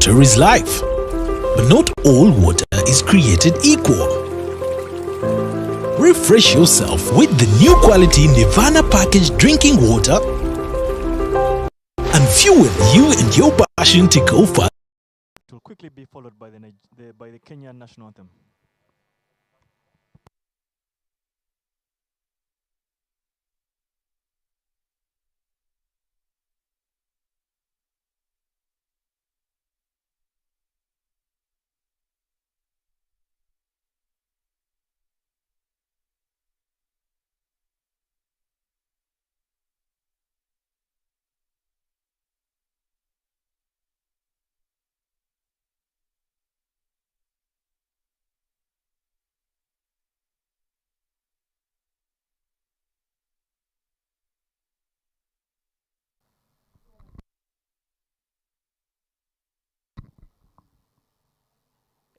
Water is life, but not all water is created equal. Refresh yourself with the new quality Nirvana packaged drinking water and fuel you and your passion to go further. It will quickly be followed by the Kenyan national anthem.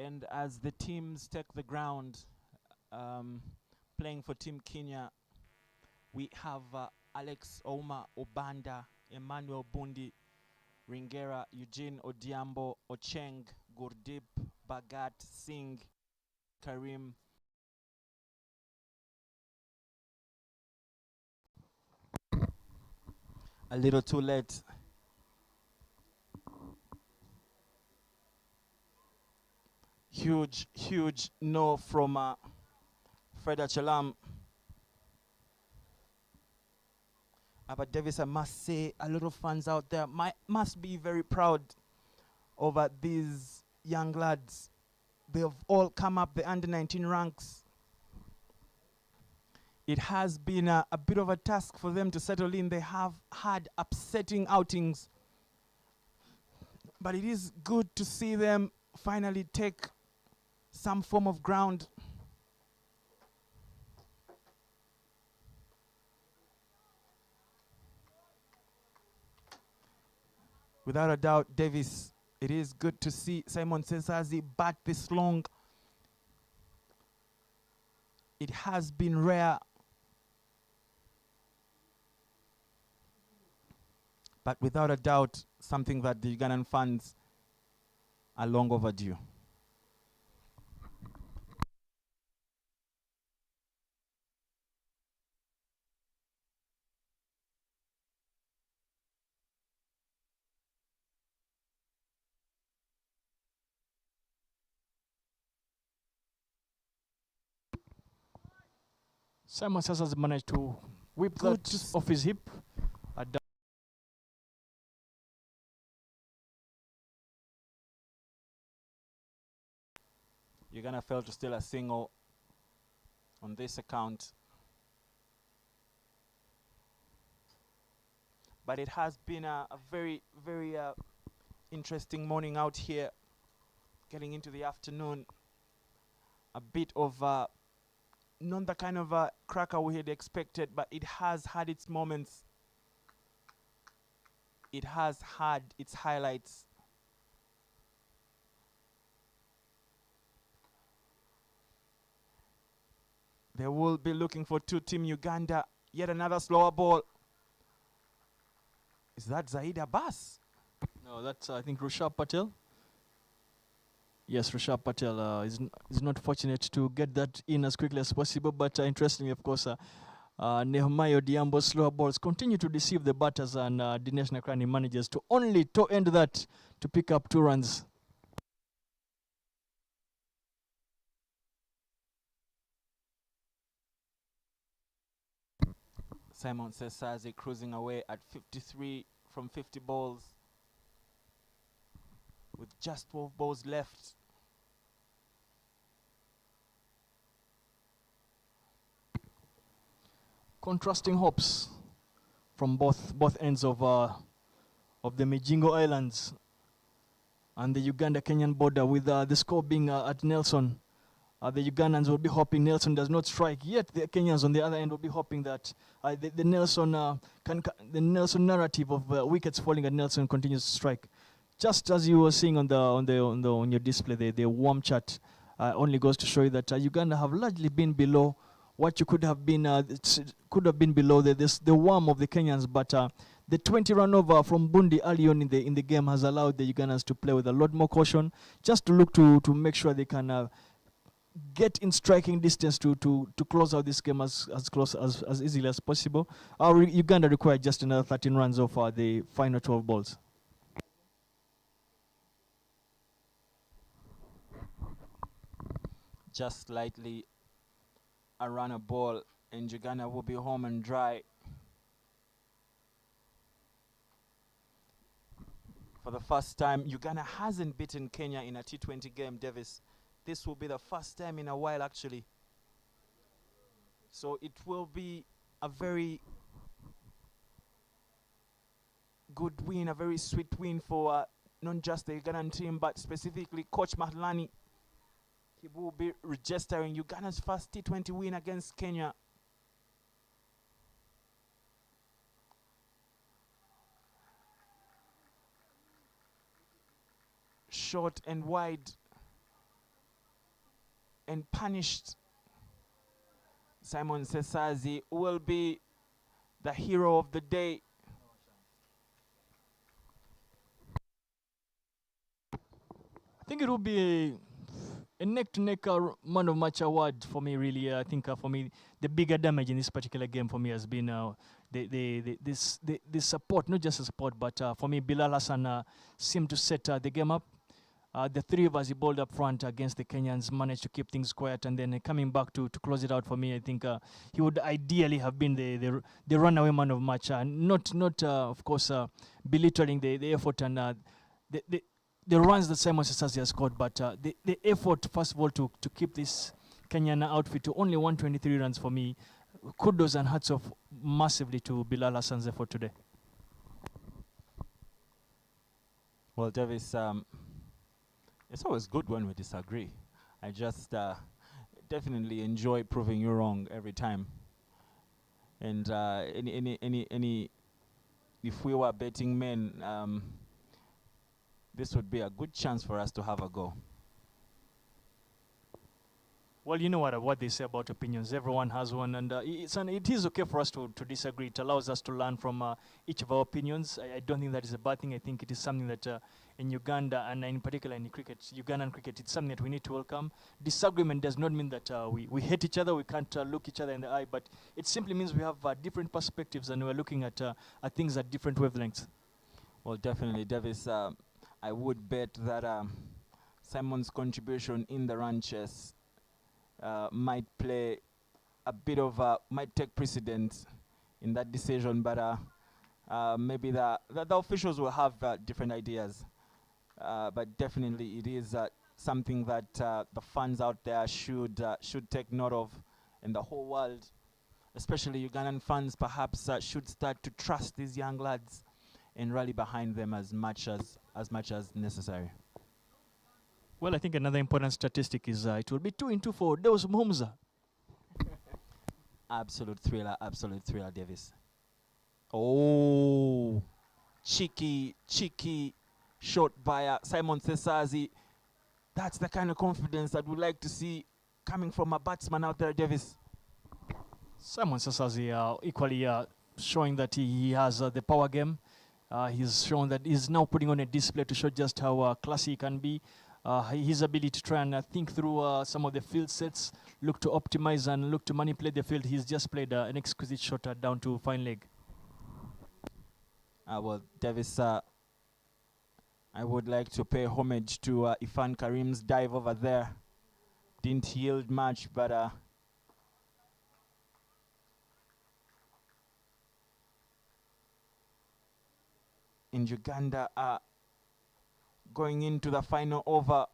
And as the teams take the ground, playing for Team Kenya, we have Alex Ouma Obanda, Emmanuel Bundi, Ringera, Eugene Odiambo, Ocheng, Gurdip, Bhagat, Singh, Karim. A little too late. Huge no from Freda Chalam. But Davis, I must say, a lot of fans out there must be very proud over these young lads. They have all come up the under-19 ranks. It has been a bit of a task for them to settle in. They have had upsetting outings. But it is good to see them finally take some form of ground. Without a doubt, Davis, it is good to see Simon Sesazi bat this long. It has been rare. But without a doubt, something that the Ugandan fans are long overdue. Simon Sasa has managed to whip that off his hip. Uganda failed to steal a single on this account. But it has been a very interesting morning out here, getting into the afternoon. A bit of not the kind of cracker we had expected, but it has had its moments. It has had its highlights. They will be looking for Team Uganda. Yet another slower ball. Is that Zaid Abbas? No, that's I think Rishabh Patel. Yes, Rishabh Patel is not fortunate to get that in as quickly as possible, but interestingly, of course, Nehemiah Odiambo's slower balls continue to deceive the batters, and Dinesh Nakrani manages to only end that to pick up 2 runs. Simon Sesazi cruising away at 53 from 50 balls with just 12 balls left. Contrasting hopes from both ends of the Mijingo Islands and the Uganda-Kenyan border, with the score being at Nelson. The Ugandans will be hoping Nelson does not strike, yet the Kenyans on the other end will be hoping that the Nelson narrative of wickets falling at Nelson continues to strike. Just as you were seeing on your display, the warm chart only goes to show you that Uganda have largely been below what you could have been below the warm of the Kenyans, but The 20-run over from Bundi early on in the game has allowed the Ugandans to play with a lot more caution, just to look to make sure they can get in striking distance to close out this game as close as easily as possible. Uganda required just another 13 runs off the final 12 balls. Just slightly a run a ball, and Uganda will be home and dry. For the first time, Uganda hasn't beaten Kenya in a T20 game, Davis. This will be the first time in a while, actually. So it will be a very good win, a very sweet win for not just the Ugandan team, but specifically Coach Mahlani. He will be registering Uganda's first T20 win against Kenya. Short and wide and punished. Simon Sesazi will be the hero of the day. I think it will be a neck-to-neck man of match award for me, really. I think for me, the bigger damage in this particular game for me has been the support, not just the support, but for me, Bilal Hassan seemed to set the game up. The three of us, he bowled up front against the Kenyans, managed to keep things quiet, and then coming back to close it out for me, I think he would ideally have been the runaway man of match. Not of course, belittling the effort and the runs that Simon Sesazi has scored, but the effort, first of all, to keep this Kenyan outfit to only 123 runs for me. Kudos and hats off massively to Bilal Hassan's effort today. Well, Davis, it's always good when we disagree. I just definitely enjoy proving you wrong every time. And if we were betting men, this would be a good chance for us to have a go. Well, you know what they say about opinions. Everyone has one, and it is okay for us to disagree. It allows us to learn from each of our opinions. I don't think that is a bad thing. I think it is something that in Uganda, and in particular in cricket, Ugandan cricket, it's something that we need to welcome. Disagreement does not mean that we hate each other, we can't look each other in the eye, but it simply means we have different perspectives and we're looking at things at different wavelengths. Well, definitely, Davis. I would bet that Simon's contribution in the run chase might play a bit of might take precedence in that decision, but maybe the officials will have different ideas. But definitely, it is something that the fans out there should take note of, and the whole world, especially Ugandan fans, perhaps should start to trust these young lads and rally behind them as much as necessary. Well, I think another important statistic is it will be 2 in 2 for Deus Mhumza. Absolute thriller, Davis. Oh, cheeky shot by Simon Sesazi. That's the kind of confidence that we'd like to see coming from a batsman out there, Davis. Simon Sesazi equally showing that he has the power game. He's shown that he's now putting on a display to show just how classy he can be. His ability to try and think through some of the field sets, look to optimize and look to manipulate the field. He's just played an exquisite shot down to fine leg. Well, Davis, I would like to pay homage to Ifan Karim's dive over there. Didn't yield much, but in Uganda, going into the final over,